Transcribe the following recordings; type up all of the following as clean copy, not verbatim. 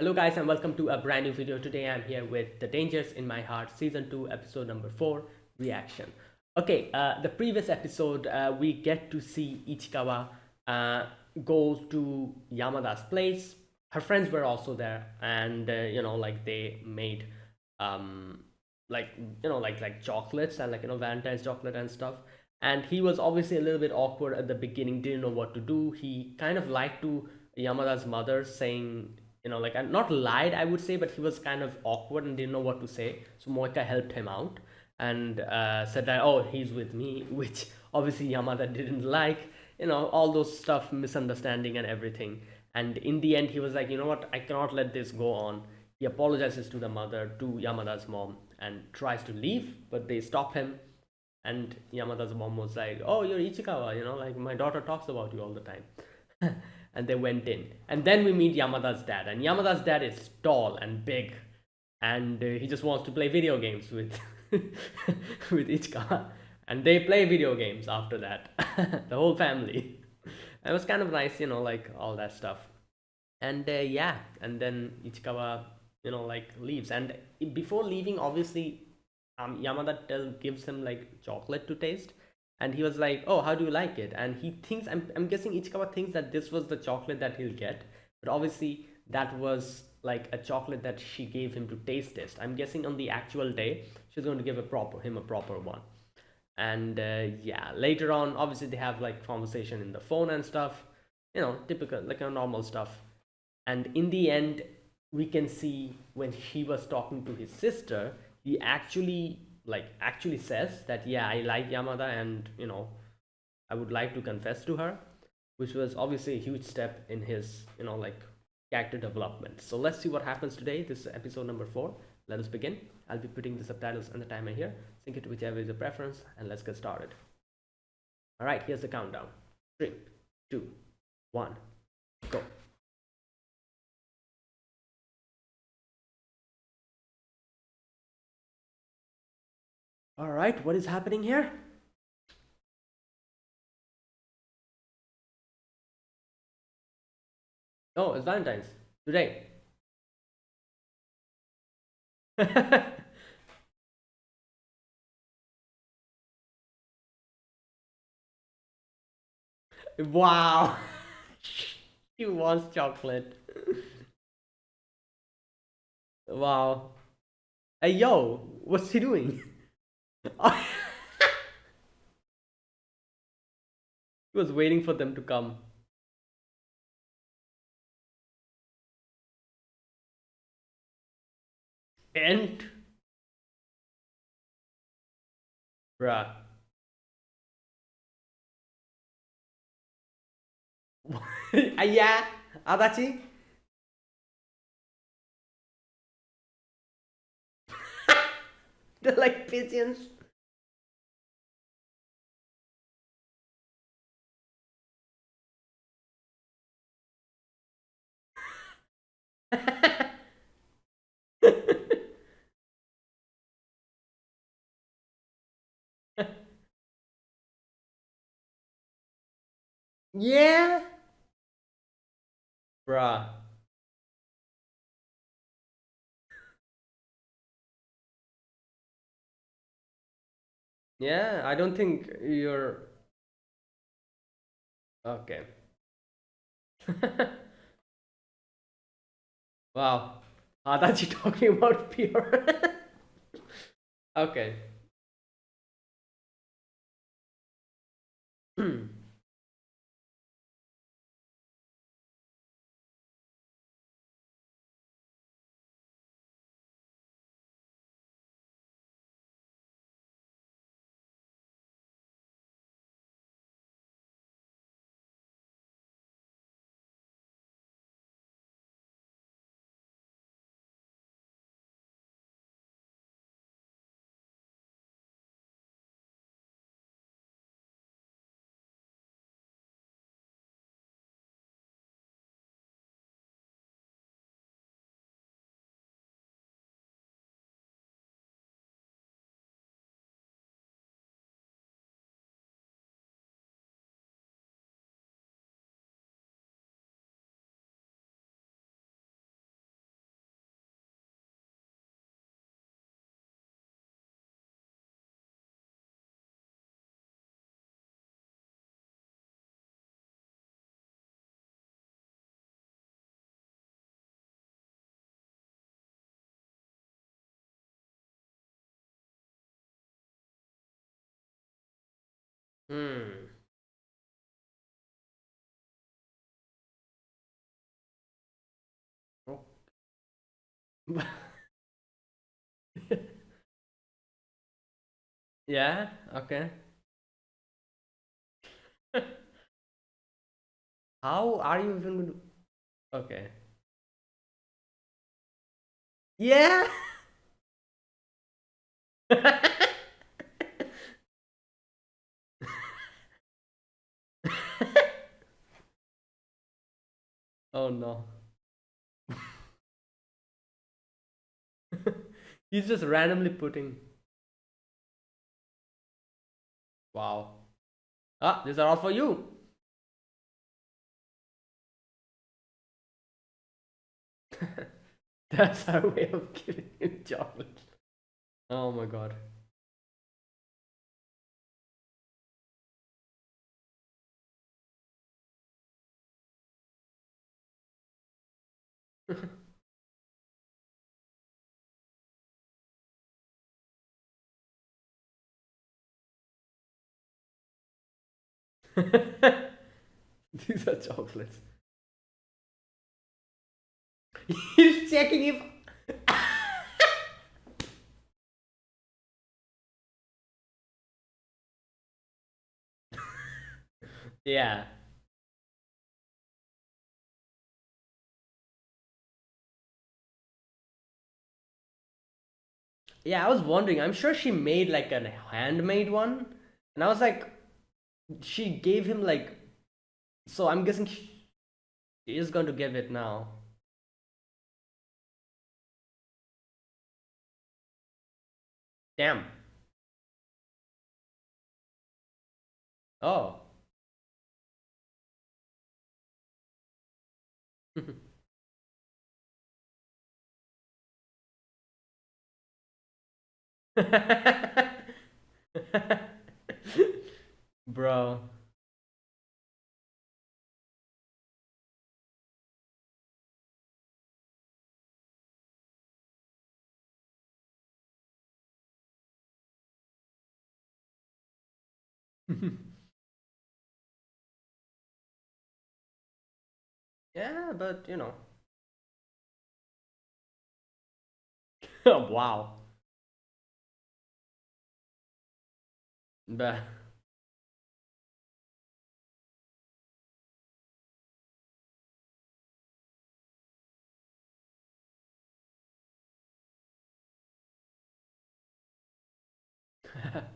Hello, guys, and welcome to a brand new video. Today, I'm here with The Dangers in My Heart, Season 2, Episode number 4 Reaction. Okay, the previous episode, we get to see Ichikawa uh, go to Yamada's place. Her friends were also there, and like they made um, like like chocolates and Valentine's chocolate and stuff. And he was obviously a little bit awkward at the beginning, didn't know what to do. He kind of lied to Yamada's mother, saying, like, not lied, I would say, but he was kind of awkward and didn't know what to say. So Moika helped him out and said that, oh, he's with me, which obviously Yamada didn't like, all those stuff, misunderstanding and everything. And in the end, he was like, you know what, I cannot let this go on. He apologizes to the mother, to Yamada's mom, and tries to leave, but they stop him. And Yamada's mom was like, oh, you're Ichikawa, like my daughter talks about you all the time. And they went in. And then we meet Yamada's dad. And Yamada's dad is tall and big. And he just wants to play video games with, with Ichikawa. And they play video games after that, the whole family. It was kind of nice, like all that stuff. And yeah, and then Ichikawa, like leaves. And before leaving, obviously, Yamada gives him like chocolate to taste, and he was like, "Oh, how do you like it?" And he thinks, I'm guessing Ichikawa thinks that this was the chocolate that he'll get, but obviously that was like a chocolate that she gave him to taste test. I'm guessing on the actual day she's going to give a proper one. And yeah, later on, obviously they have like conversation in the phone and stuff, typical like a normal stuff. And in the end, we can see when he was talking to his sister, he actually says that, yeah, I like Yamada, and I would like to confess to her, which was obviously a huge step in his like character development. So let's see what happens today. This is episode number 4. Let us begin. I'll be putting the subtitles and the timer here. Sync it to whichever is your preference, and let's get started. All right, here's the countdown. 3, 2, 1, go. All right, what is happening here? Oh, it's Valentine's today. Wow. He wants chocolate. Wow. Hey, yo, what's he doing? He was waiting for them to come. And, bruh. Yeah, Adachi? They're like pigeons. Yeah, bruh. Yeah, I don't think you're okay. Wow. Adachi talking about pure. Okay. Hmm. Oh. Yeah. Okay. How are you even going to? Okay. Yeah. Oh no. He's just randomly putting. Wow. Ah, these are all for you. That's our way of giving him chocolate. Oh my god. These are chocolates. He's checking if. Yeah. Yeah, I was wondering. I'm sure she made like a handmade one. And I was like, she gave him like. So I'm guessing she is going to give it now. Damn. Oh. Bro. Yeah, but you know. Wow. But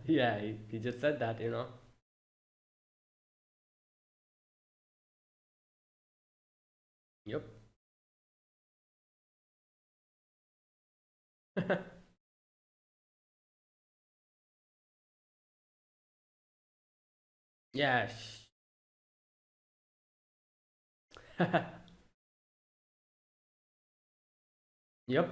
yeah, he just said that, you know. Yep. Yeah. Yep.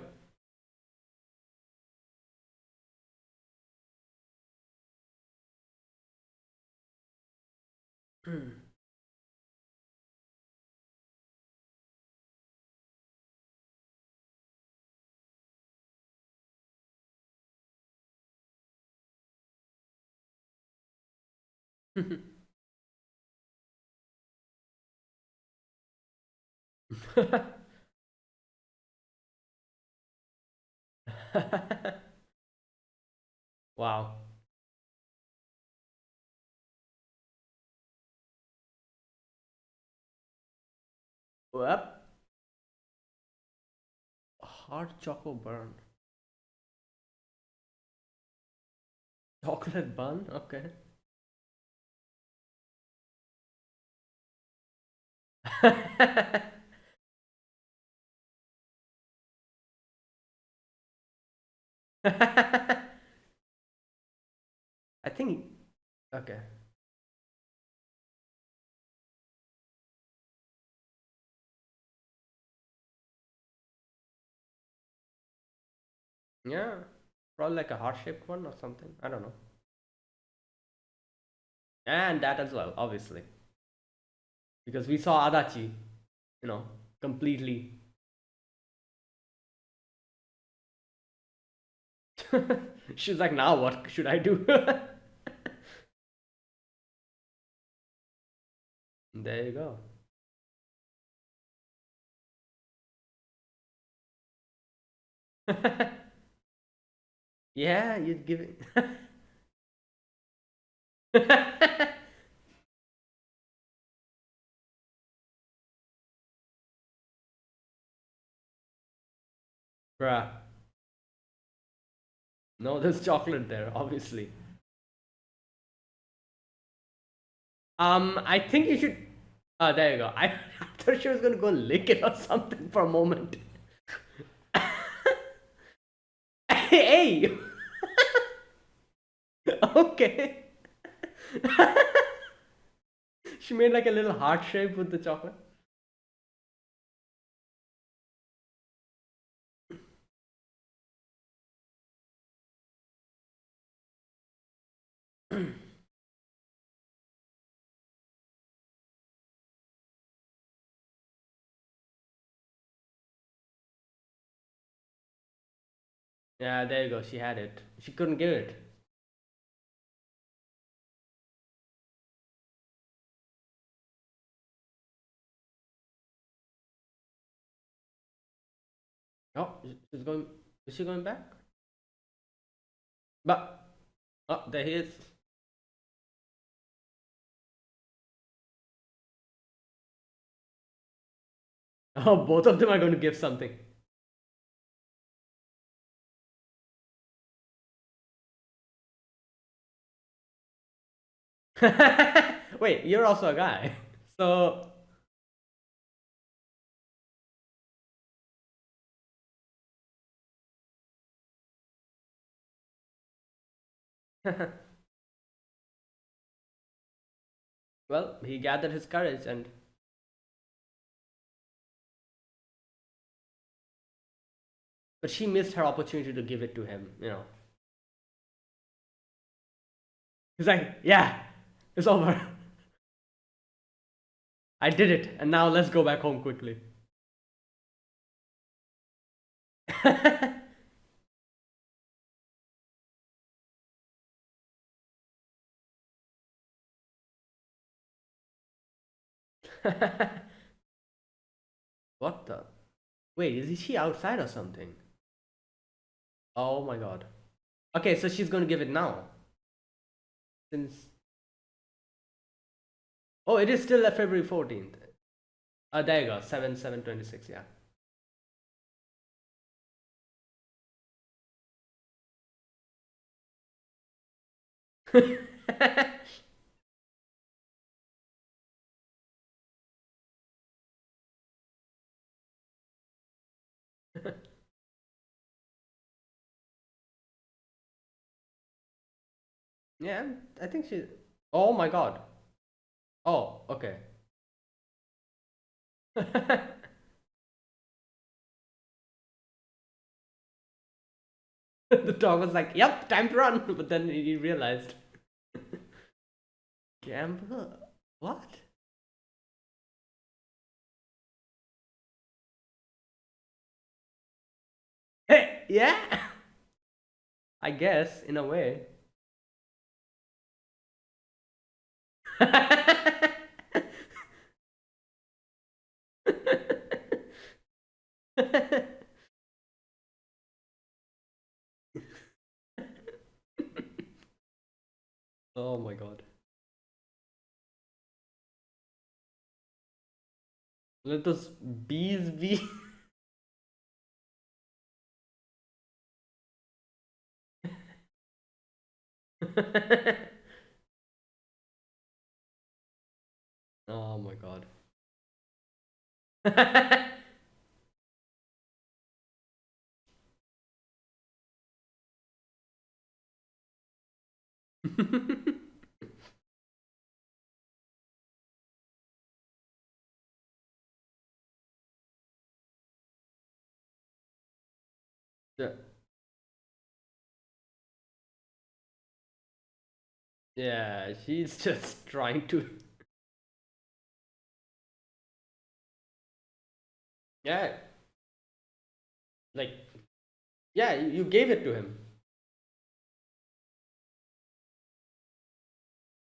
Wow. Yep. Hard choco burn. Chocolate bun? Okay. I think. Okay. Yeah. Probably like a heart shaped one or something. I don't know. And that as well, obviously. Because we saw Adachi, you know, completely. She's like, now what should I do? There you go. Yeah, you'd give it. Bruh. No, there's chocolate there, obviously. I think you should. There you go. I thought she was gonna go lick it or something for a moment. Hey! Okay. She made like a little heart shape with the chocolate. Yeah, there you go. She had it. She couldn't give it. Oh, she's going. Is she going back? But oh, there he is. Oh, both of them are going to give something. Wait, you're also a guy. So well, he gathered his courage and but she missed her opportunity to give it to him. He's like, "Yeah, it's over. I did it, and now let's go back home quickly." What the? Wait, is she outside or something? Oh my god. Okay, so she's gonna give it now. Since oh, it is still February 14th. There you go, 7/7/26. Yeah. Yeah, I think she. Oh my god. Oh, okay. The dog was like, "Yep, time to run," but then he realized. Gamble? What? Hey, yeah. I guess in a way. Oh my god. Let those bees be. Oh my god. Yeah, yeah, she's just trying to. Yeah, like, yeah, you gave it to him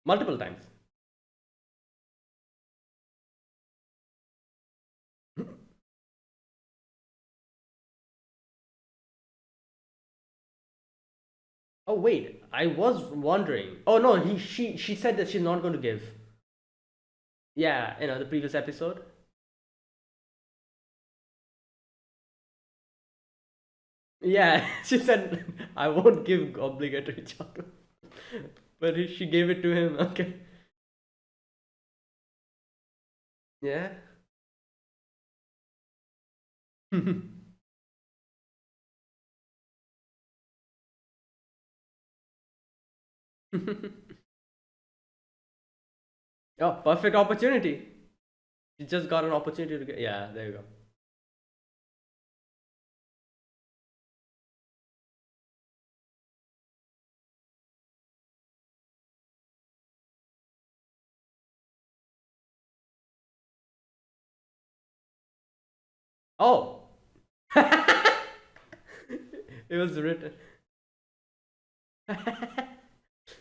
multiple times. Oh wait, I was wondering. Oh no, she said that she's not going to give. Yeah, the previous episode. Yeah, she said I won't give obligatory chocolate, but she gave it to him. Okay. Yeah. Oh, perfect opportunity. She just got an opportunity to get. Yeah, there you go. Oh, it was written.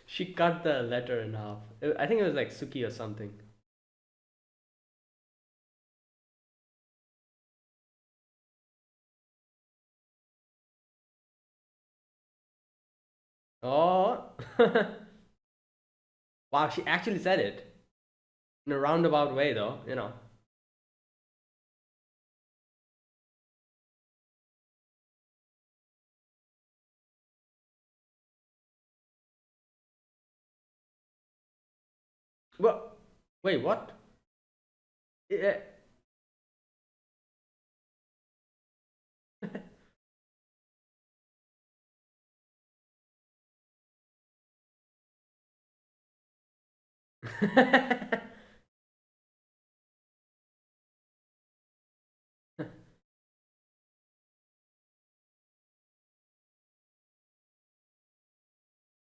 She cut the letter in half. I think it was like Suki or something. Oh, wow, she actually said it in a roundabout way, though. Well, wait, what? Yeah.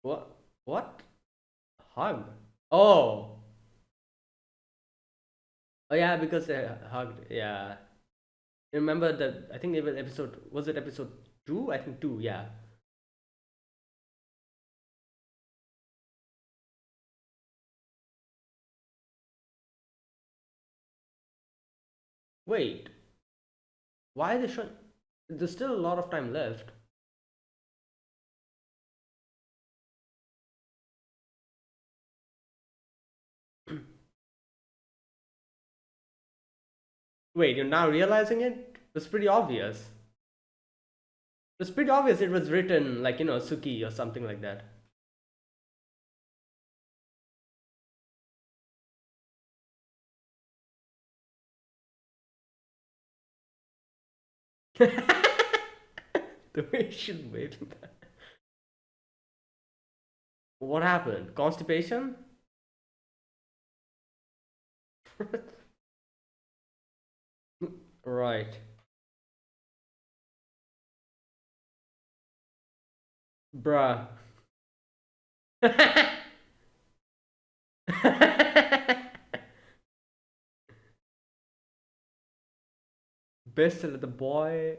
What? What? Hug? Oh, oh yeah, because they hugged. Yeah, remember that? I think it was episode. Was it episode two? I think two. Yeah. Wait, why are they showing? There's still a lot of time left. Wait, you're now realizing it? It's pretty obvious. It's pretty obvious it was written like, Suki or something like that. The way she's waving that. What happened? Constipation? Right. Bruh. Best the boy.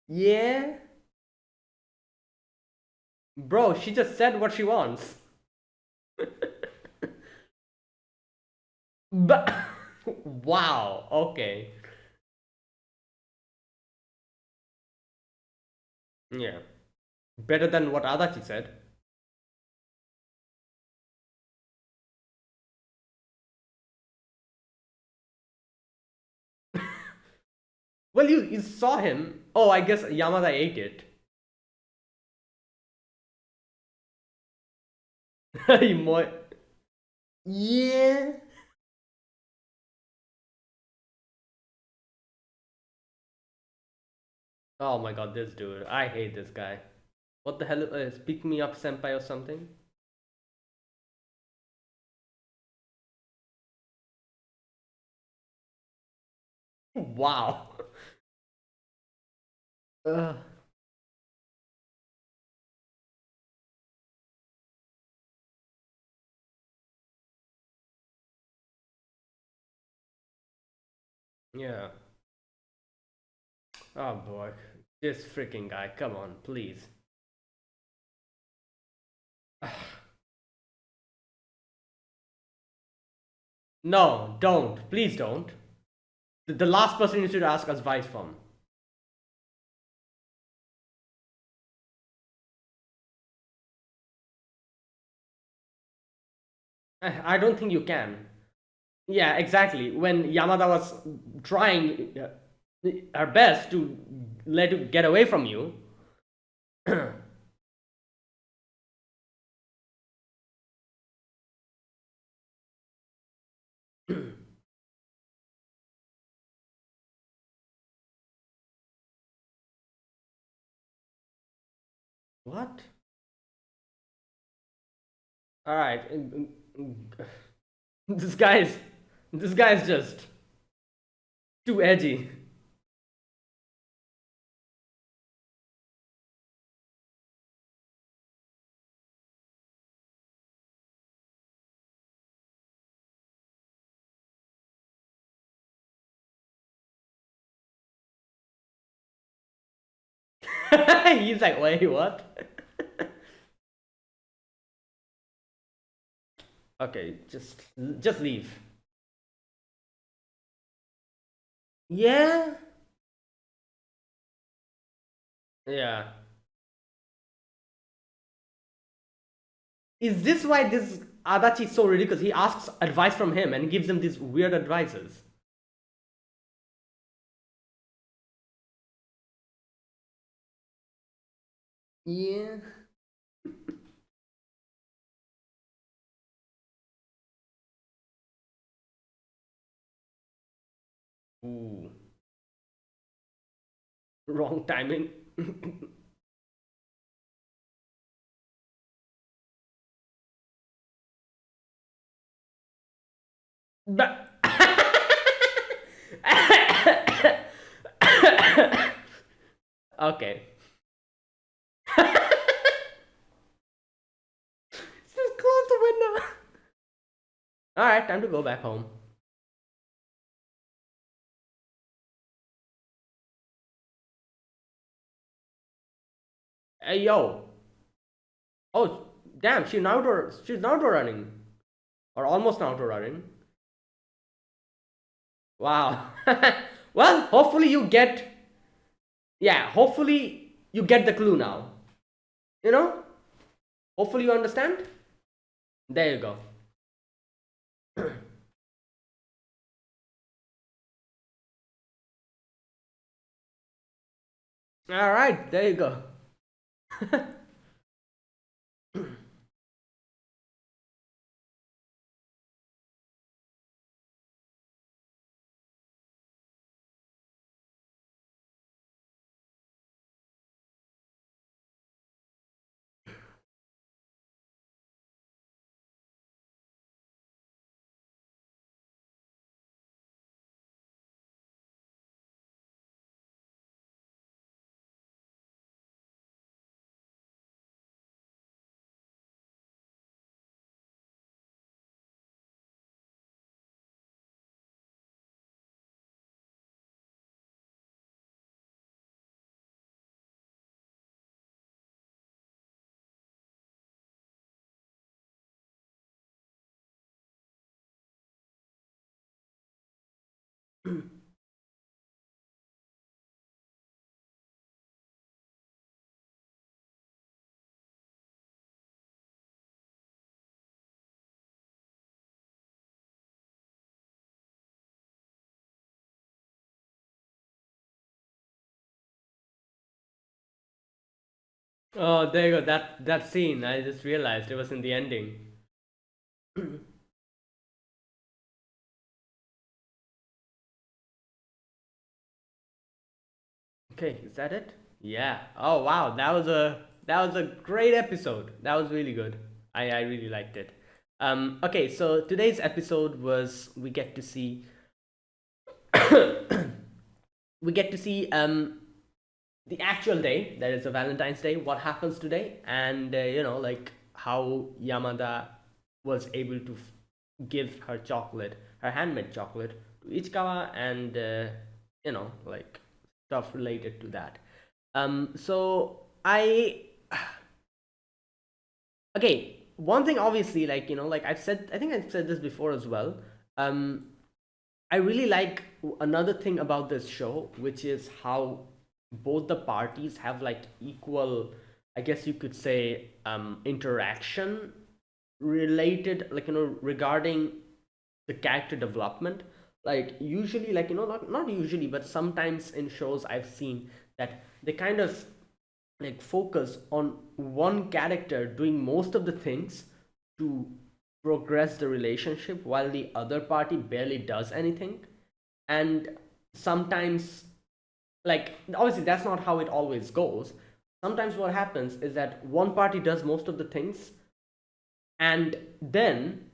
Yeah. Bro, she just said what she wants. But wow, okay. Yeah. Better than what Adachi said. Well, you saw him. Oh, I guess Yamada ate it. He Yeah. Oh my god, this dude. I hate this guy. What the hell? Pick me up, senpai, or something? Wow. Ugh. Yeah. Oh boy. This freaking guy. Come on, please. No, don't. Please don't. The last person you should ask advice from. I don't think you can. Yeah, exactly. When Yamada was trying her best to let you get away from you. What? All right. This guy's this guy's just too edgy. He's like, wait, what? Okay, just leave. Yeah. Yeah. Is this why this Adachi is so ridiculous? He asks advice from him and gives him these weird advices. Yeah. Ooh. Wrong timing. But okay. Just close the window. All right, time to go back home. Hey yo. Oh damn, she's Naruto running or almost Naruto running. Wow. Well, hopefully you get yeah. Hopefully you get the clue now. You know. Hopefully you understand. There you go. All right, there you go. Oh, there you go. That scene. I just realized it was in the ending. Okay, is that it? Yeah. Oh wow, that was a great episode. That was really good. I really liked it. Okay, so today's episode was we get to see the actual day, that is a Valentine's Day, what happens today, and like how Yamada was able to give her chocolate, her handmade chocolate, Ichikawa and like stuff related to that. So I okay, one thing obviously, like like I think I've said this before as well. Um, I really like another thing about this show, which is how both the parties have like equal, I guess you could say, interaction related, like regarding the character development. Like usually, like not usually, but sometimes in shows I've seen that they kind of like focus on one character doing most of the things to progress the relationship while the other party barely does anything. And sometimes, like obviously that's not how it always goes. Sometimes what happens is that one party does most of the things, and then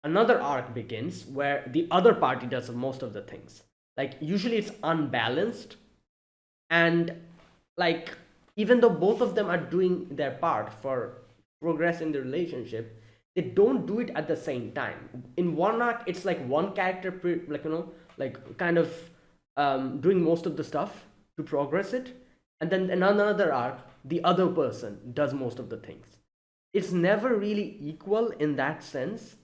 another arc begins where the other party does most of the things. Like usually it's unbalanced, and like even though both of them are doing their part for progress in the relationship, they don't do it at the same time. In one arc it's like one character like like kind of doing most of the stuff to progress it, and then in another arc the other person does most of the things. It's never really equal in that sense.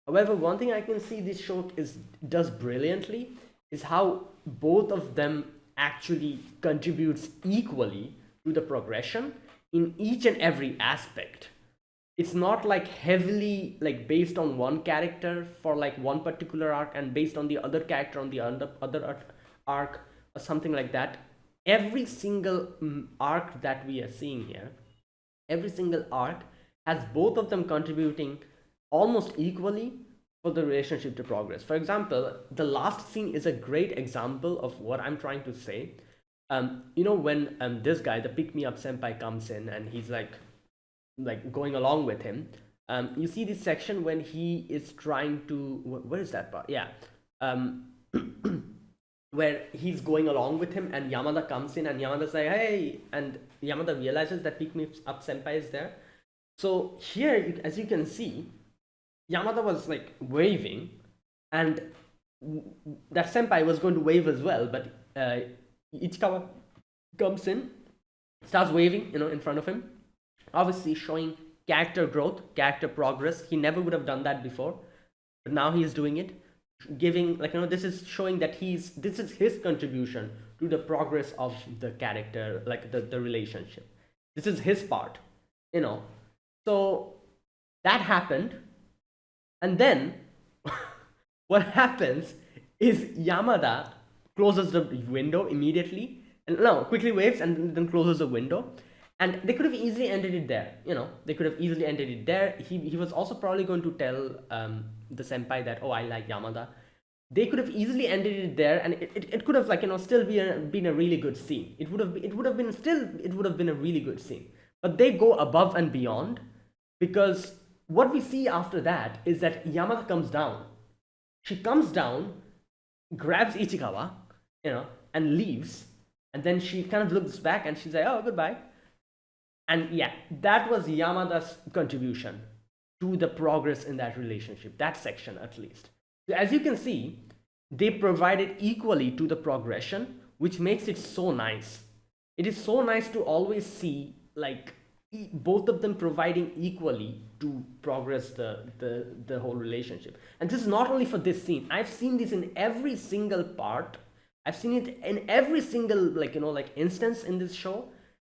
However, one thing I can see this show is does brilliantly is how both of them actually contributes equally to the progression in each and every aspect. It's not like heavily like based on one character for like one particular arc and based on the other character on the other arc or something like that. Every single arc that we are seeing here, every single arc has both of them contributing almost equally for the relationship to progress. For example, the last scene is a great example of what I'm trying to say. When this guy, the pick me up senpai, comes in and he's like going along with him. You see this section when he is trying to where is that part? Yeah. Um, where he's going along with him and Yamada comes in and Yamada's like, hey, and Yamada realizes that pick me up senpai is there. So here, as you can see, Yamada was like waving, and that senpai was going to wave as well, but Ichikawa comes in, starts waving, in front of him, obviously showing character growth, character progress. He never would have done that before, but now he is doing it, giving like this is showing that this is his contribution to the progress of the character, like the relationship. This is his part, you know. So that happened, and then what happens is Yamada closes the window immediately, and no, quickly waves and then closes the window. And they could have easily ended it there, they could have easily ended it there. He was also probably going to tell the senpai that, oh, I like Yamada. They could have easily ended it there, and it could have like still been a really good scene. It would have been a really good scene. But they go above and beyond, because what we see after that is that Yamada comes down. She comes down, grabs Ichikawa, and leaves. And then she kind of looks back and she's like, oh, goodbye. And yeah, that was Yamada's contribution to the progress in that relationship, that section at least. So as you can see, they provided equally to the progression, which makes it so nice. It is so nice to always see like both of them providing equally to progress the whole relationship. And this is not only for this scene. I've seen this in every single part. I've seen it in every single like instance in this show.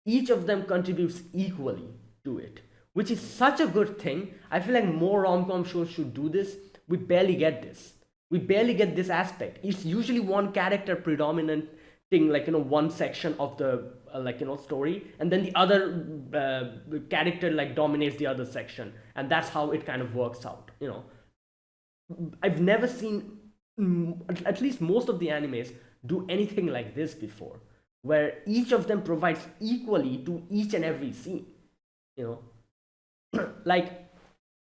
Each of them contributes equally to it, which is such a good thing. I feel like more rom-com shows should do this. We barely get this. We barely get this aspect. It's usually one character predominant thing, like one section of the story, and then the other character like dominates the other section, and that's how it kind of works out. I've never seen, at least most of the animes, do anything like this before, where each of them provides equally to each and every scene. Like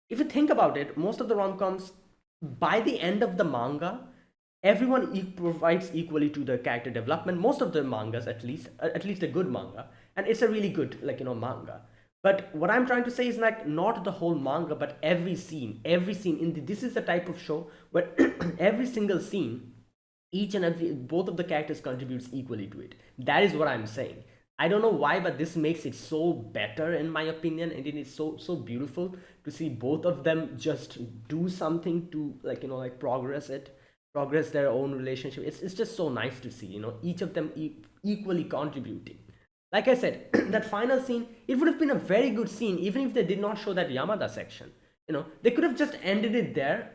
if you think about it, most of the rom-coms, by the end of the manga, everyone provides equally to the character development. Most of the mangas, at least a good manga, and it's a really good manga. But what I'm trying to say is like not the whole manga, but every scene in this is the type of show where every single scene each and every both of the characters contributes equally to it. That is what I'm saying. I don't know why, but this makes it so better in my opinion, and it is so beautiful to see both of them just do something to, like, like progress their own relationship. It's just so nice to see, each of them equally contributing. Like I said, that final scene, it would have been a very good scene even if they did not show that Yamada section. They could have just ended it there,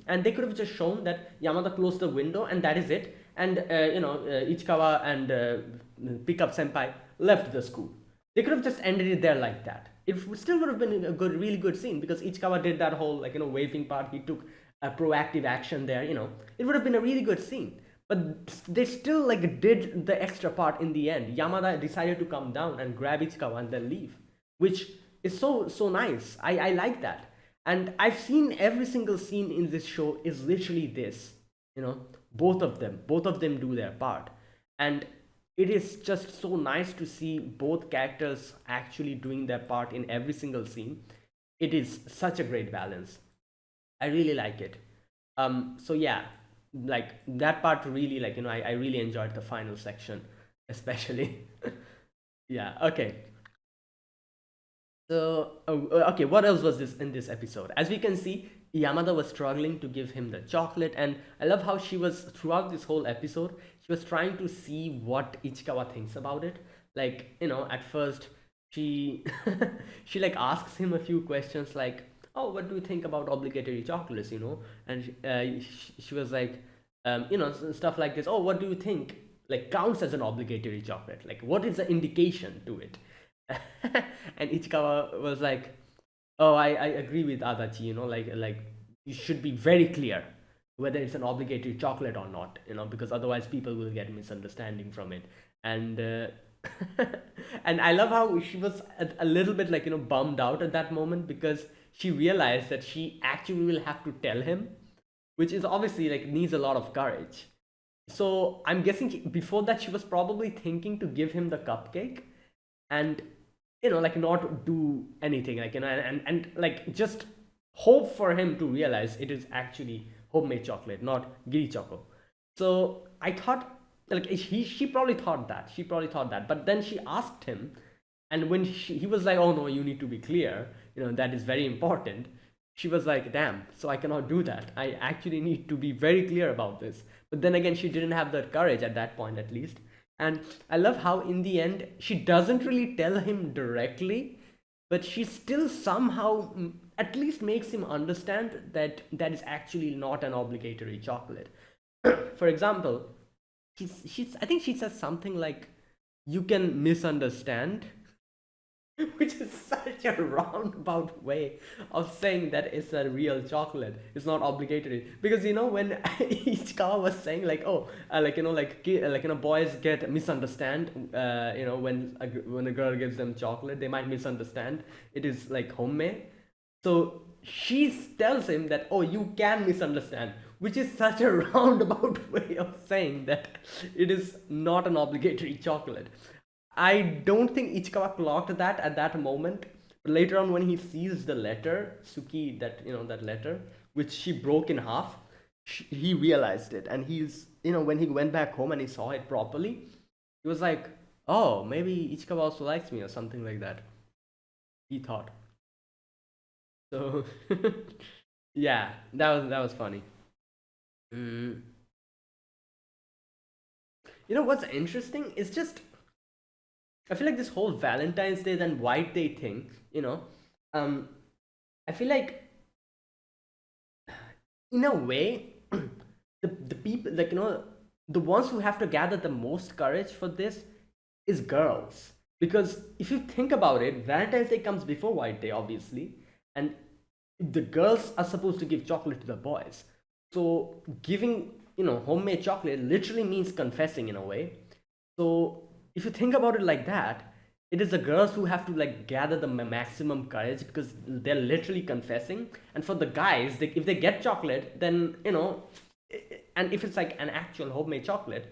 and they could have just shown that Yamada closed the window and that is it. And Ichikawa and Pickup Senpai left the school. They could have just ended it there like that. It still would have been a really good scene because Ichikawa did that whole, like, waving part. He took a proactive action there. It would have been a really good scene. But they still, like, did the extra part in the end. Yamada decided to come down and grab Ichikawa and then leave, which is so nice. I like that. And I've seen every single scene in this show is literally this. Both of them do their part, and it is just so nice to see both characters actually doing their part in every single scene. It is such a great balance. I really like it. So yeah, like that part really, like, I really enjoyed the final section, especially. Yeah, okay. So, okay, what else was this in this episode? As we can see, Yamada was struggling to give him the chocolate, and I love how she was, throughout this whole episode, she was trying to see what Ichikawa thinks about it. Like, at first, she she like asks him a few questions, like, "Oh, what do you think about obligatory chocolates?" And she was like, stuff like this. "Oh, what do you think like counts as an obligatory chocolate? Like, what is the indication to it?" And Ichikawa was like, "Oh, I agree with Adachi. Like you should be very clear whether it's an obligatory chocolate or not. Because otherwise people will get misunderstanding from it." And and I love how she was a little bit, like, bummed out at that moment because she realized that she actually will have to tell him, which is obviously, like, needs a lot of courage. So I'm guessing before that she was probably thinking to give him the cupcake and, like, not do anything, like, and like just hope for him to realize it is actually homemade chocolate, not giri choco. So I thought, like, she probably thought that, but then she asked him, and when he was like, "Oh no, you need to be clear, that is very important," she was like, "Damn, so I cannot do that. I actually need to be very clear about this." But then again, she didn't have that courage at that point, at least. And I love how in the end she doesn't really tell him directly, but she still somehow, at least makes him understand that that is actually not an obligatory chocolate. For example, she's I think she says something like, "You can misunderstand," which is such a roundabout way of saying that it's a real chocolate. It's not obligatory, because when Ichikawa was saying, like, "Oh, like, boys get misunderstand. When a girl gives them chocolate, they might misunderstand it is like homemade." So she tells him that, "Oh, you can misunderstand," which is such a roundabout way of saying that it is not an obligatory chocolate. I don't think Ichikawa clocked that at that moment. But later on, when he sees the letter, Suki, that letter, which she broke in half, he realized it. And when he went back home and he saw it properly, he was like, "Oh, maybe Ichikawa also likes me," or something like that. He thought. So, yeah, that was funny. Mm. What's interesting is just, I feel like this whole Valentine's Day then White Day thing, um, I feel like, in a way, the people, like, the ones who have to gather the most courage for this is girls. Because if you think about it, Valentine's Day comes before White Day, obviously, and the girls are supposed to give chocolate to the boys. So giving, homemade chocolate literally means confessing in a way. So if you think about it like that, it is the girls who have to, like, gather the maximum courage because they're literally confessing. And for the guys, if they get chocolate, then, and if it's like an actual homemade chocolate,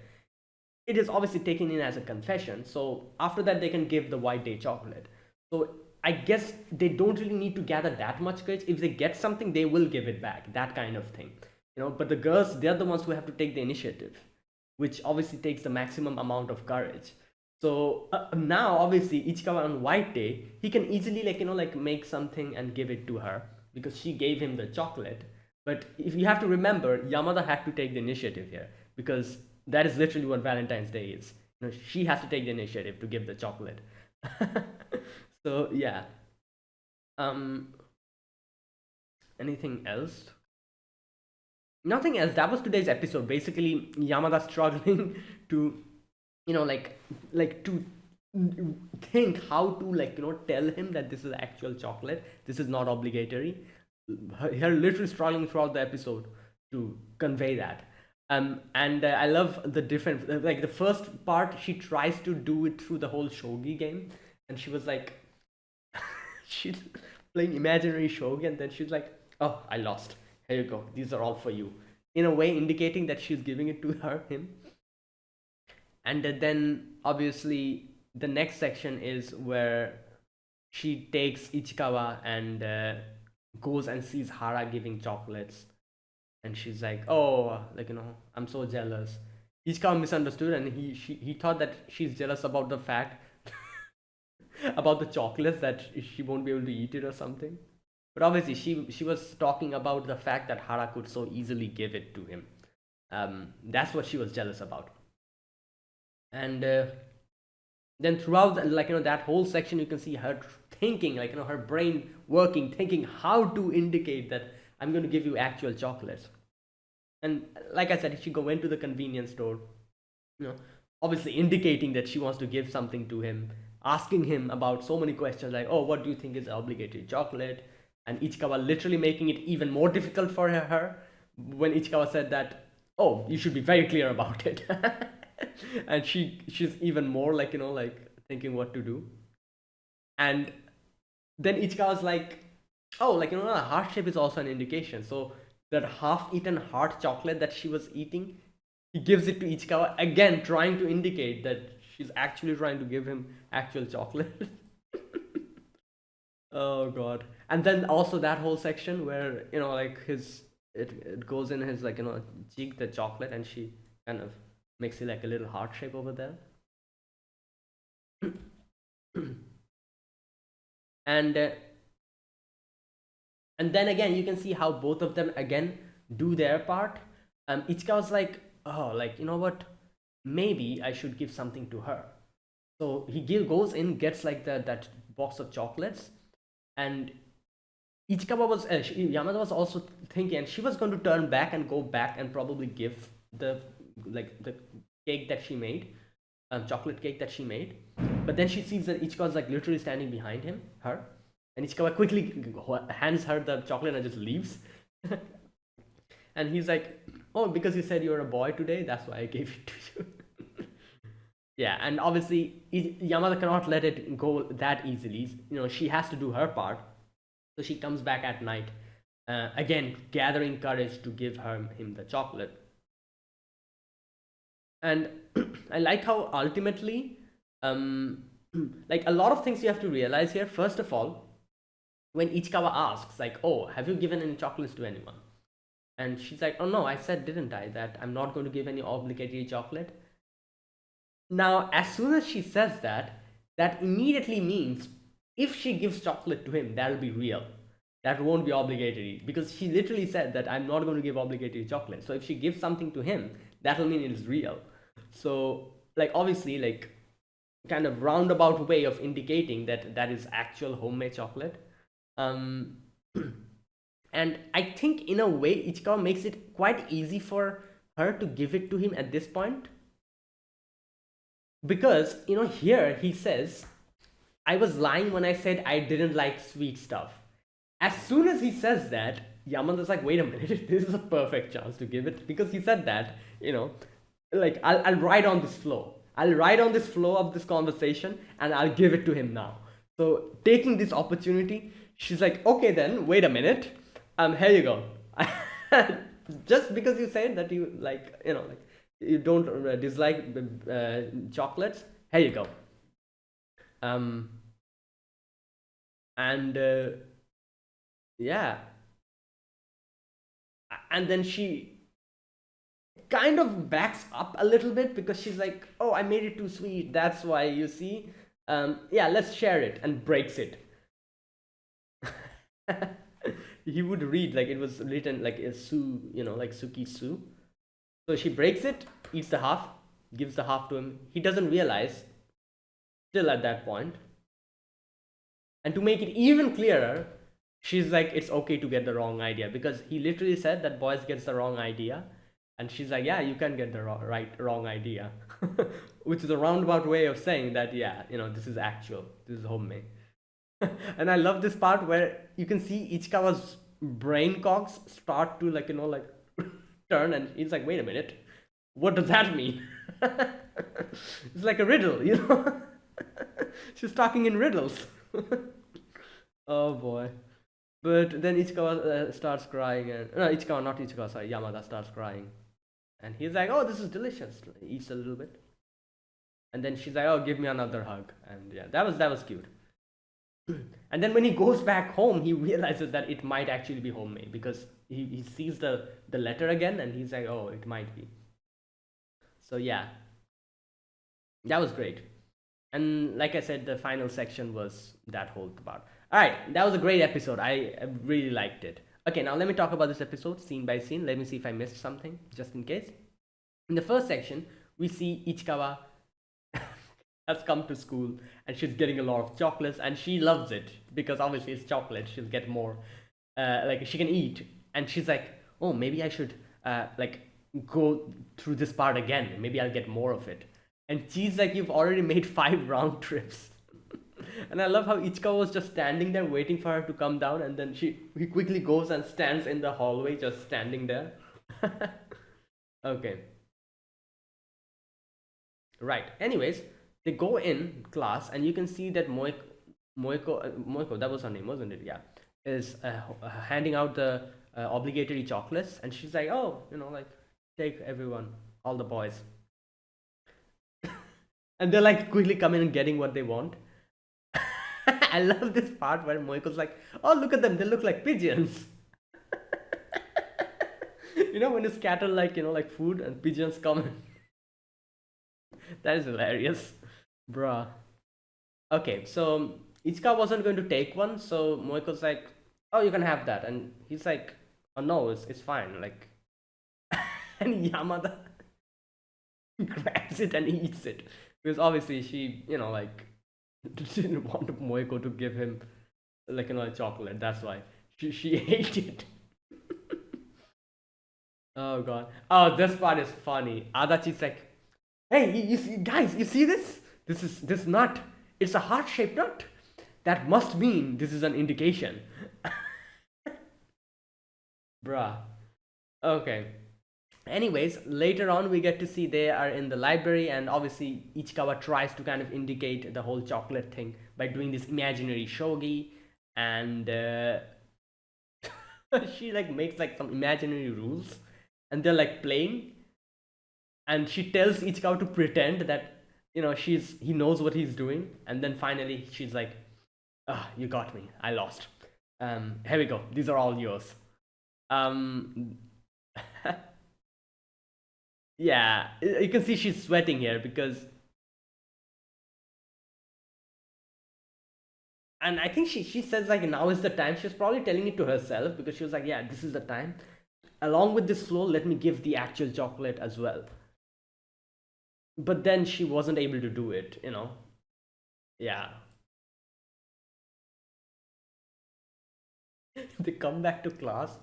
it is obviously taken in as a confession. So after that, they can give the White Day chocolate. So I guess they don't really need to gather that much courage. If they get something, they will give it back. That kind of thing. but the girls, they're the ones who have to take the initiative, which obviously takes the maximum amount of courage. So now obviously Ichikawa on White Day, he can easily like make something and give it to her because she gave him the chocolate. But if you have to remember, Yamada had to take the initiative here because that is literally what Valentine's Day is. She has to take the initiative to give the chocolate. So yeah. um Anything else? Nothing else. That was today's episode. Basically, Yamada struggling to, to think how to tell him that this is actual chocolate. This is not obligatory. Her literally struggling throughout the episode to convey that. And I love the different, like the first part, she tries to do it through the whole shogi game, and she was like, she's playing imaginary shogi, and then she's like, "Oh, I lost. Here you go. These are all for you." In a way, indicating that she's giving it to him. And then obviously the next section is where she takes Ichikawa and goes and sees Hara giving chocolates, and she's like, "Oh, I'm so jealous." Ichikawa misunderstood, and he thought that she's jealous about the fact about the chocolates, that she won't be able to eat it or something. But obviously, she was talking about the fact that Hara could so easily give it to him. That's what she was jealous about. And then throughout that whole section, you can see her thinking, her brain working, thinking how to indicate that I'm going to give you actual chocolates. And like I said, she went to the convenience store, you know, obviously indicating that she wants to give something to him, asking him about so many questions like, "Oh, what do you think is obligatory chocolate?" And Ichikawa literally making it even more difficult for her when Ichikawa said that, "Oh, you should be very clear about it." And she's even more thinking what to do. And then Ichikawa's like, "Oh, a heart shape is also an indication." So that half-eaten heart chocolate that she was eating, he gives it to Ichikawa again, trying to indicate that she's actually trying to give him actual chocolate. Oh god. And then also that whole section where it goes in his cheek, the chocolate, and she kind of makes it like a little heart shape over there. and and then again you can see how both of them again do their part. Ichika was like, "Oh, what, maybe I should give something to her." So goes in, gets that box of chocolates, and Yamada was also thinking, and she was going to turn back and go back and probably give the cake that she made, chocolate cake that she made. But then she sees that Ichika's literally standing behind her, and Ichikawa quickly hands her the chocolate and just leaves. And he's like, "Oh, because you said you're a boy today, that's why I gave it to you." Yeah, and obviously Yamada cannot let it go that easily. She has to do her part. So she comes back at night, again gathering courage to give him the chocolate. And I like how ultimately, a lot of things you have to realize here. First of all, when Ichikawa asks, like, "Oh, have you given any chocolates to anyone?" And she's like, "Oh no, I said, didn't I, that I'm not going to give any obligatory chocolate?" Now, as soon as she says that, that immediately means if she gives chocolate to him, that'll be real. That won't be obligatory, because she literally said that I'm not going to give obligatory chocolate. So if she gives something to him, that'll mean it is real. So, obviously, kind of roundabout way of indicating that that is actual homemade chocolate. Um, and I think in a way, Ichikawa makes it quite easy for her to give it to him at this point, because here he says, "I was lying when I said I didn't like sweet stuff." As soon as he says that, Yamada's like, "Wait a minute, this is a perfect chance to give it," because he said that, I'll ride on this flow. I'll ride on this flow of this conversation, and I'll give it to him now. So taking this opportunity, she's like, "Okay then, wait a minute. Here you go." Just because you said that you you don't dislike chocolates, here you go. Um, and yeah, and then she kind of backs up a little bit because she's like, oh, I made it too sweet, that's why, you see. Yeah, let's share it, and breaks it. He would read like it was written like a Su, like Suki Su. So she breaks it, eats the half, gives the half to him. He doesn't realize, still at that point. And to make it even clearer, she's like, it's okay to get the wrong idea, because he literally said that boys gets the wrong idea. And she's like, yeah, you can get the wrong idea. Which is a roundabout way of saying that, yeah, this is actual, this is homemade. And I love this part where you can see Ichikawa's brain cogs start to like turn, and he's like, wait a minute, what does that mean? It's like a riddle. She's talking in riddles. Oh boy. But then Ichikawa starts crying, and no, Ichikawa, not Ichikawa, sorry, Yamada starts crying, and he's like, "Oh, this is delicious." Eats a little bit, and then she's like, "Oh, give me another hug," and yeah, that was cute. And then when he goes back home, he realizes that it might actually be homemade, because he sees the letter again, and he's like, "Oh, it might be." So yeah, that was great. And like I said, the final section was that whole part. All right, that was a great episode. I really liked it. Okay, now let me talk about this episode scene by scene. Let me see if I missed something, just in case. In the first section, we see Ichikawa has come to school, and she's getting a lot of chocolates, and she loves it because obviously it's chocolate. She'll get more, like she can eat, and she's like, oh, maybe I should like go through this part again. Maybe I'll get more of it. And she's like, you've already made 5 round trips. And I love how Ichikawa was just standing there waiting for her to come down, and then he quickly goes and stands in the hallway, just standing there. Okay. Right. Anyways, they go in class, and you can see that Moiko, that was her name, wasn't it? Yeah, is handing out the obligatory chocolates, and she's like, oh, like, take everyone, all the boys. And they're like quickly coming and getting what they want. I love this part where Moiko's like, oh, look at them, they look like pigeons. When you scatter like food and pigeons come. That is hilarious. Bruh. Okay, so Ichika wasn't going to take one, so Moiko's like, oh, you can have that. And he's like, oh no, it's fine. Like, and Yamada grabs it and eats it. Because obviously she, like, didn't want Moiko to give him like a chocolate. That's why she ate it. Oh god. Oh, this part is funny. Adachi's like, hey, you see, guys, you see this? This nut. It's a heart-shaped nut. That must mean this is an indication. Bruh. Okay. Anyways, later on we get to see they are in the library, and obviously Ichikawa tries to kind of indicate the whole chocolate thing by doing this imaginary shogi, and she like makes like some imaginary rules, and they're like playing, and she tells Ichikawa to pretend that he knows what he's doing, and then finally she's like, ah, you got me, I lost. Here we go, these are all yours. Yeah, you can see she's sweating here because, and I think she says like now is the time. She's probably telling it to herself because she was like, yeah, this is the time. Along with this flow, let me give the actual chocolate as well. But then she wasn't able to do it. Yeah. They come back to class,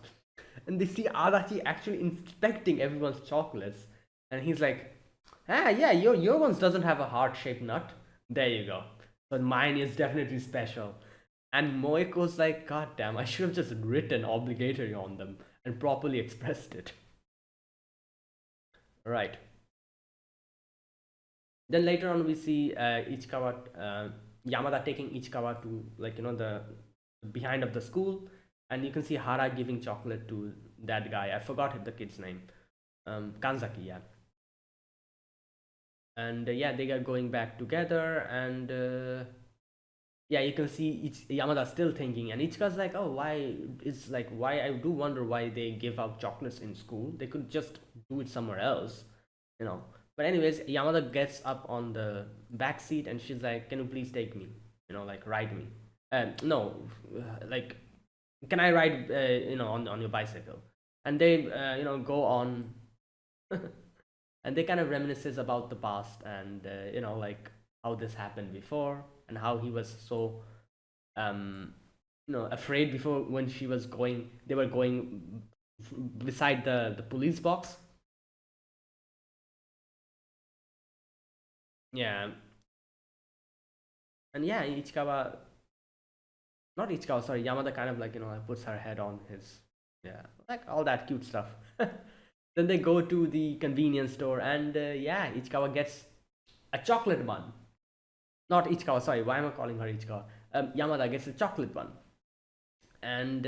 and they see Adachi actually inspecting everyone's chocolates, and he's like, ah, yeah, your ones doesn't have a heart-shaped nut. There you go. But mine is definitely special. And Moiko's like, god damn, I should have just written obligatory on them and properly expressed it. Right. Then later on we see Ichikawa, Yamada taking Ichikawa to like the behind of the school, and you can see Hara giving chocolate to that guy. I forgot the kid's name. Kanzaki, yeah. And yeah, they are going back together, and yeah, you can see Yamada still thinking, and Ichika's like, oh, why is like why I do wonder why they give out chocolates in school. They could just do it somewhere else, you know. But anyways, Yamada gets up on the back seat and she's like, can you please take me, like ride me? No, like, can I ride, on your bicycle? And they, go on, and they kind of reminisces about the past and like how this happened before and how he was so um afraid before when they were going beside the police box. Yeah, and yeah, Ichikawa, not Ichikawa, sorry, Yamada kind of like puts her head on his, yeah, like all that cute stuff. Then they go to the convenience store and yeah, Ichikawa gets a chocolate bun. Not Ichikawa, sorry, why am I calling her Ichikawa? Yamada gets a chocolate bun. And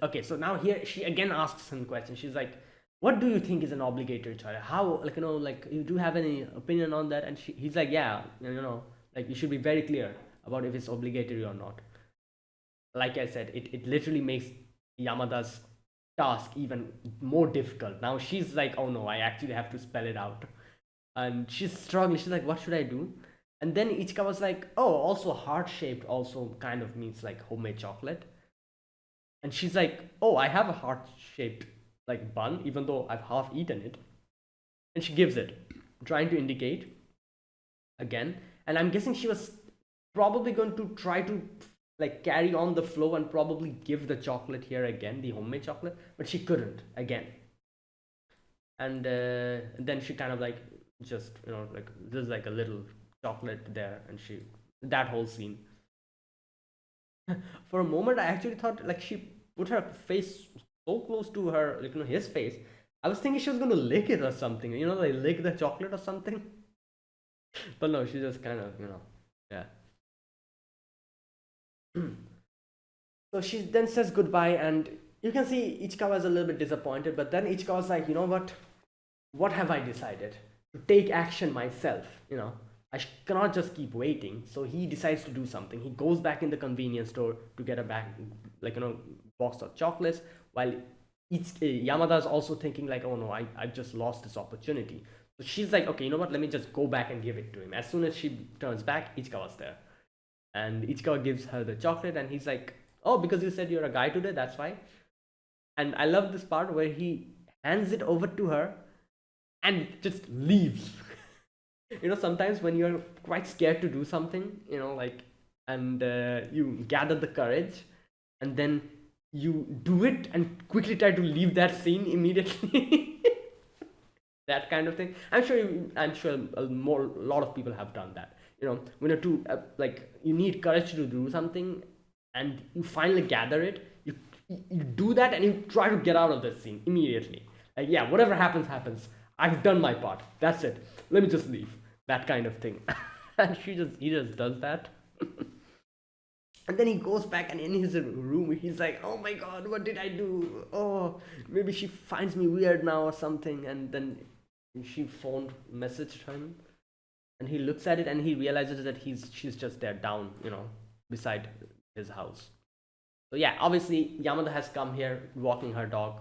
okay, so now here she again asks some questions. She's like, what do you think is an obligatory choice? How, like, like, you do have any opinion on that? And he's like, yeah, like, you should be very clear about if it's obligatory or not. Like I said, it literally makes Yamada's task even more difficult. Now she's like, oh no, I actually have to spell it out. And she's struggling. She's like, what should I do? And then Ichika was like, oh, also heart shaped also kind of means like homemade chocolate. And she's like, oh, I have a heart shaped like bun, even though I've half eaten it. And she gives it, trying to indicate again. And I'm guessing she was probably going to try to like carry on the flow and probably give the chocolate here again, the homemade chocolate, but she couldn't again. And then she kind of like just like there's like a little chocolate there, and she that whole scene. For a moment, I actually thought like she put her face so close to her, like his face. I was thinking she was gonna lick it or something, like lick the chocolate or something. But no, she just kind of, yeah. So she then says goodbye, and you can see Ichikawa is a little bit disappointed, but then Ichikawa's like, you know what have I decided? To take action myself, cannot just keep waiting. So he decides to do something. He goes back in the convenience store to get a back, like, box of chocolates, while Yamada is also thinking like, oh no, I've just lost this opportunity. So she's like, okay, you know what? Let me just go back and give it to him. As soon as she turns back, Ichikawa's there. And Ichikawa gives her the chocolate, and he's like, oh, because you said you're a guy today, that's why. And I love this part where he hands it over to her and just leaves. Sometimes when you're quite scared to do something, like, and you gather the courage, and then you do it and quickly try to leave that scene immediately. That kind of thing. I'm sure a lot of people have done that. When you're too like, you need courage to do something, and you finally gather it, you do that, and you try to get out of the scene immediately. Like, yeah, whatever happens, I've done my part, that's it, let me just leave, that kind of thing. And he just does that. And then he goes back, and in his room he's like, oh my god, what did I do? Oh, maybe she finds me weird now or something. And then she phoned messaged him, and he looks at it and he realizes that she's just there down, beside his house. So yeah, obviously Yamada has come here walking her dog,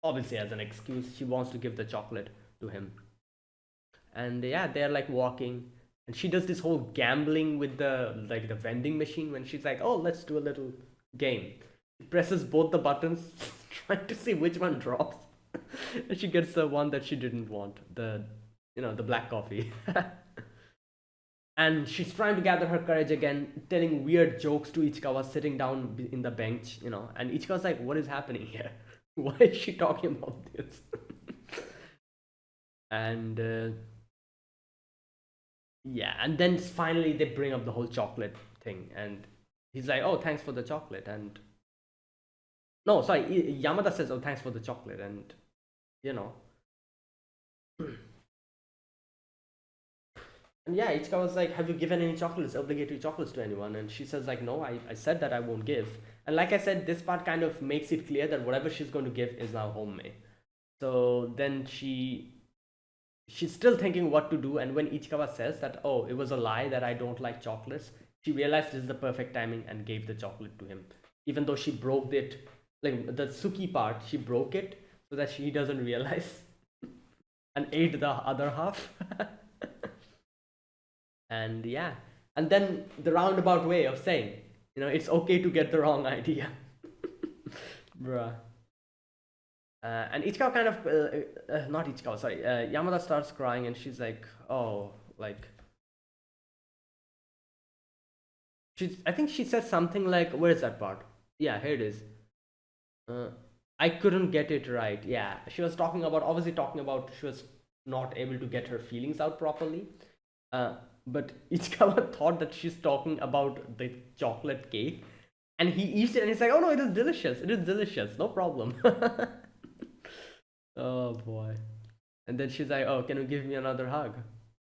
obviously as an excuse. She wants to give the chocolate to him. And yeah, they're like walking, and she does this whole gambling with the vending machine when she's like, oh, let's do a little game. She presses both the buttons, trying to see which one drops. And she gets the one that she didn't want, the black coffee. And she's trying to gather her courage again, telling weird jokes to Ichikawa sitting down in the bench, and Ichikawa's like, what is happening here? Why is she talking about this? And yeah, and then finally they bring up the whole chocolate thing, and he's like, oh, thanks for the chocolate. And no, sorry, Yamada says, oh, thanks for the chocolate. And you know and yeah, Ichika was like, have you given any chocolates, obligatory chocolates, to anyone? And she says like, no, I said that I won't give. And like I said, this part kind of makes it clear that whatever she's going to give is now homemade. So then she's still thinking what to do. And when Ichikawa says that, oh, it was a lie that I don't like chocolates, she realized this is the perfect timing and gave the chocolate to him, even though she broke it, like the Suki part, she broke it so that she doesn't realize and ate the other half. And yeah, and then the roundabout way of saying, it's okay to get the wrong idea. Bruh. And Ichikawa kind of, not Ichikawa, sorry, Yamada starts crying and she's like, oh, like, I think she says something like, where is that part? Yeah, here it is. Uh, I couldn't get it right. Yeah, she was obviously talking about she was not able to get her feelings out properly. But Ichikawa thought that she's talking about the chocolate cake, and he eats it and he's like, oh no, it is delicious. It is delicious. No problem. Oh boy. And then she's like, oh, can you give me another hug?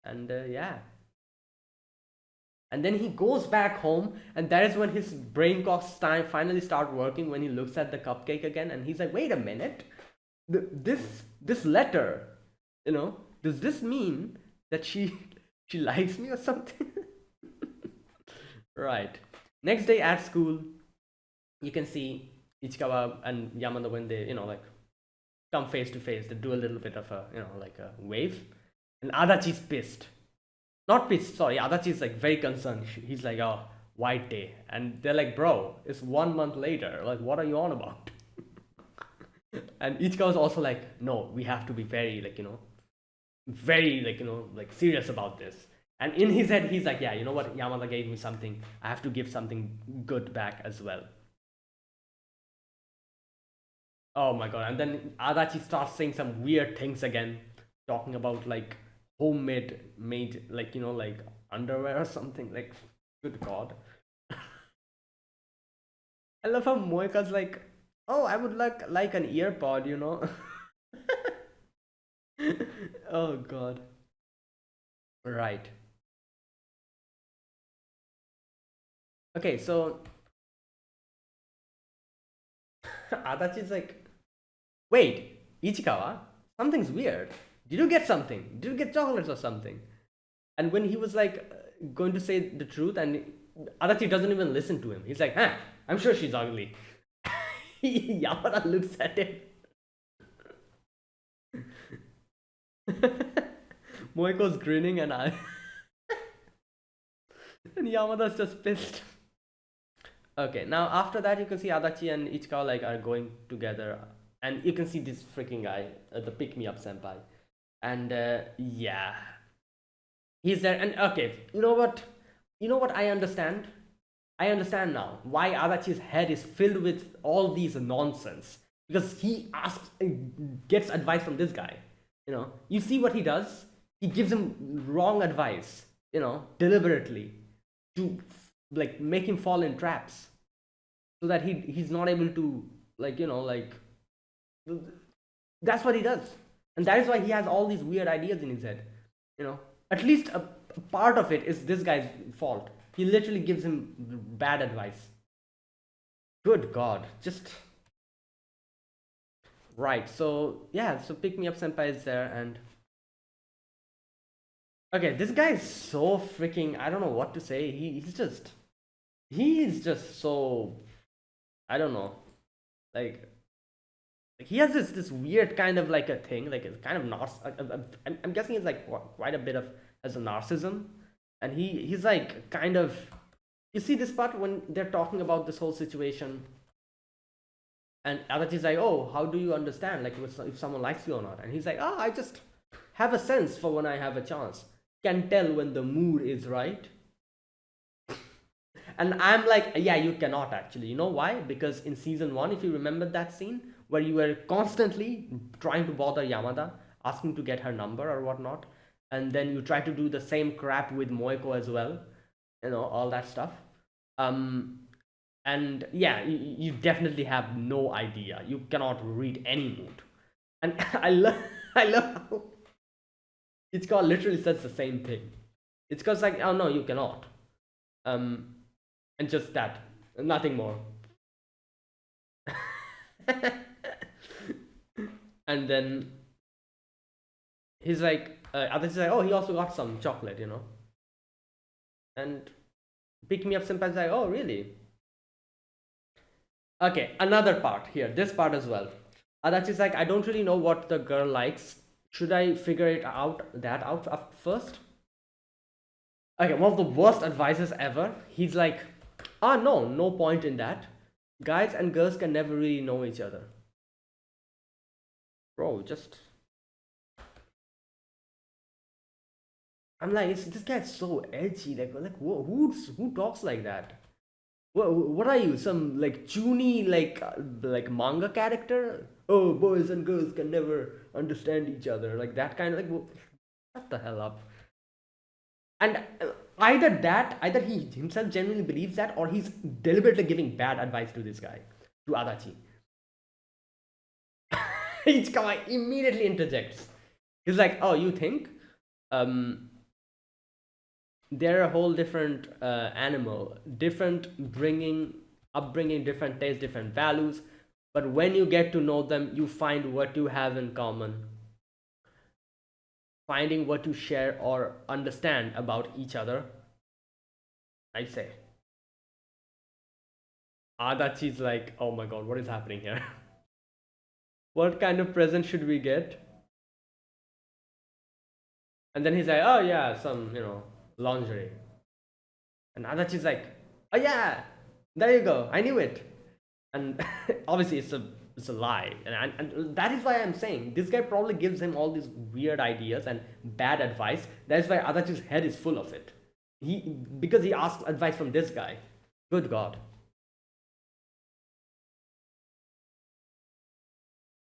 And yeah. And then he goes back home, and that is when his brain cocks time finally start working, when he looks at the cupcake again and he's like, wait a minute. This letter, does this mean that she likes me or something? Right. Next day at school, you can see Ichikawa and Yamada when they, like come face to face, they do a little bit of a, like a wave. And Adachi's pissed. Not pissed, sorry. Adachi's like very concerned. He's like, oh, white day. And they're like, bro, it's 1 month later. Like, what are you on about? And Ichikawa's also like, no, we have to be very, like, very, like, like serious about this. And in his head, he's like, yeah, you know what? Yamada gave me something. I have to give something good back as well. Oh my god. And then Adachi starts saying some weird things again, talking about like made, like, like underwear or something. Like, good god. I love how Moeka's like, oh, I would like an ear pod, Oh god. Right. Okay, so Adachi's like, wait, Ichikawa, something's weird. Did you get something? Did you get chocolates or something? And when he was like going to say the truth, and Adachi doesn't even listen to him. He's like, huh, I'm sure she's ugly. Yamada looks at him. Moeko's grinning and and Yamada's just pissed. Okay, now after that you can see Adachi and Ichikawa like are going together, and you can see this freaking guy, the pick me up senpai, and yeah, he's there. And okay, you know what? I understand. I understand now why Adachi's head is filled with all these nonsense, because he gets advice from this guy. You see what he does? He gives him wrong advice, deliberately, to like make him fall in traps, so that he's not able to, like, like, that's what he does. And that is why he has all these weird ideas in his head. At least a part of it is this guy's fault. He literally gives him bad advice. Good god, just right. So yeah, so pick me up senpai is there. And okay, this guy is so freaking, I don't know what to say. He's just so, I don't know, like he has this weird kind of like a thing, like it's kind of I'm guessing it's like quite a bit of as a narcissism. And he's like kind of, you see this part when they're talking about this whole situation, and Adachi's like, oh, how do you understand like if someone likes you or not? And he's like, oh, I just have a sense for when I have a chance, can tell when the mood is right. And I'm like, yeah, you cannot actually. You know why? Because in season 1, if you remember that scene where you were constantly trying to bother Yamada, asking to get her number or whatnot, and then you try to do the same crap with Moeko as well, all that stuff. And yeah, you definitely have no idea. You cannot read any mood. And I love how Ichikawa literally says the same thing. It's because like, oh no, you cannot. And just that, nothing more. And then he's like, Adachi's like, oh, he also got some chocolate, And Pick me up senpai is like, oh really? Okay, another part here, this part as well. Adachi's like, I don't really know what the girl likes. Should I figure it out first? Okay, one of the worst advices ever. He's like, no, no point in that. Guys and girls can never really know each other. Bro, just. I'm like, this guy's so edgy. Like who talks like that? What are you? Some like chuny like manga character? Oh, boys and girls can never understand each other. Like that kind of like. Shut the hell up. And either he himself genuinely believes that, or he's deliberately giving bad advice to this guy, to Adachi. Ichikawa immediately interjects. He's like, oh, you think they're a whole different animal, different upbringing, different tastes, different values, but when you get to know them, you find what you have in common, finding what you share or understand about each other. I say. Adachi's like, oh my god, what is happening here? What kind of present should we get? And then he's like, oh yeah, some, lingerie. And Adachi's like, oh yeah, there you go, I knew it. And obviously it's a lie. And that is why I'm saying this guy probably gives him all these weird ideas and bad advice. That's why Adachi's head is full of it. Because he asked advice from this guy. Good god.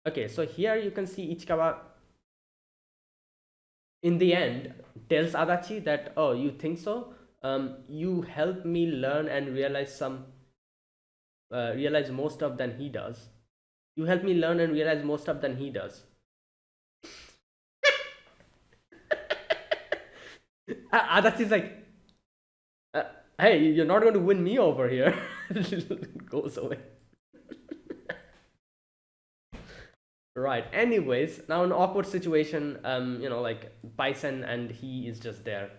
Okay, so here you can see Ichikawa in the end tells Adachi that, oh, you think so? You help me learn and realize more stuff than he does. You help me learn and realize more stuff than he does. Adachi's like, hey, you're not going to win me over here. Goes away. Right. Anyways, now an awkward situation. Like Bison and he is just there.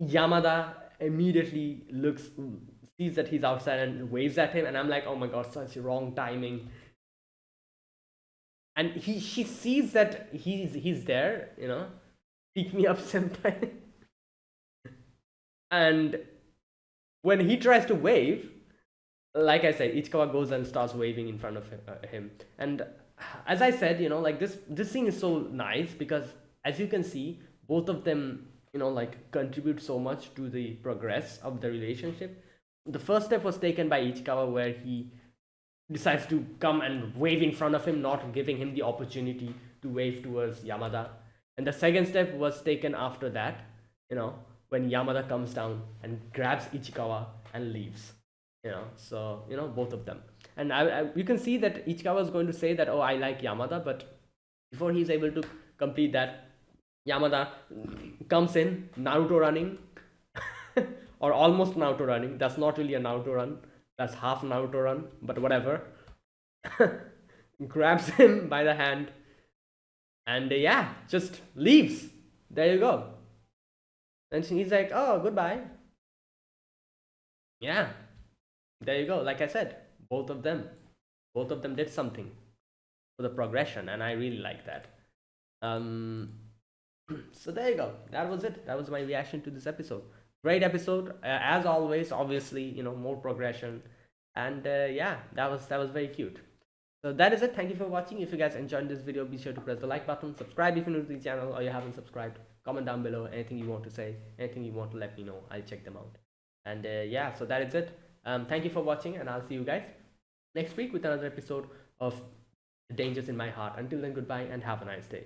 Yamada immediately sees that he's outside and waves at him, and I'm like, oh my god, such wrong timing. And she sees that he's there, pick me up senpai. And when he tries to wave, like I said, Ichikawa goes and starts waving in front of him. And as I said, like this scene is so nice because as you can see, both of them, like contribute so much to the progress of the relationship. The first step was taken by Ichikawa where he decides to come and wave in front of him, not giving him the opportunity to wave towards Yamada. And the second step was taken after that, when Yamada comes down and grabs Ichikawa and leaves. So both of them. And you can see that Ichikawa is going to say that, oh, I like Yamada, but before he's able to complete that, Yamada comes in, Naruto running, or almost Naruto running. That's not really a Naruto run, that's half Naruto run, but whatever. Grabs him by the hand and just leaves. There you go. And he's like, oh, goodbye. Yeah, there you go. Like I said, both of them did something for the progression, and I really like that. So there you go. That was it. That was my reaction to this episode. Great episode, as always. Obviously, more progression, and that was very cute. So that is it. Thank you for watching. If you guys enjoyed this video, be sure to press the like button, subscribe if you're new to the channel or you haven't subscribed. Comment down below anything you want to say, anything you want to let me know. I'll check them out. And so that is it. Thank you for watching, and I'll see you guys next week with another episode of Dangers in My Heart. Until then, goodbye and have a nice day.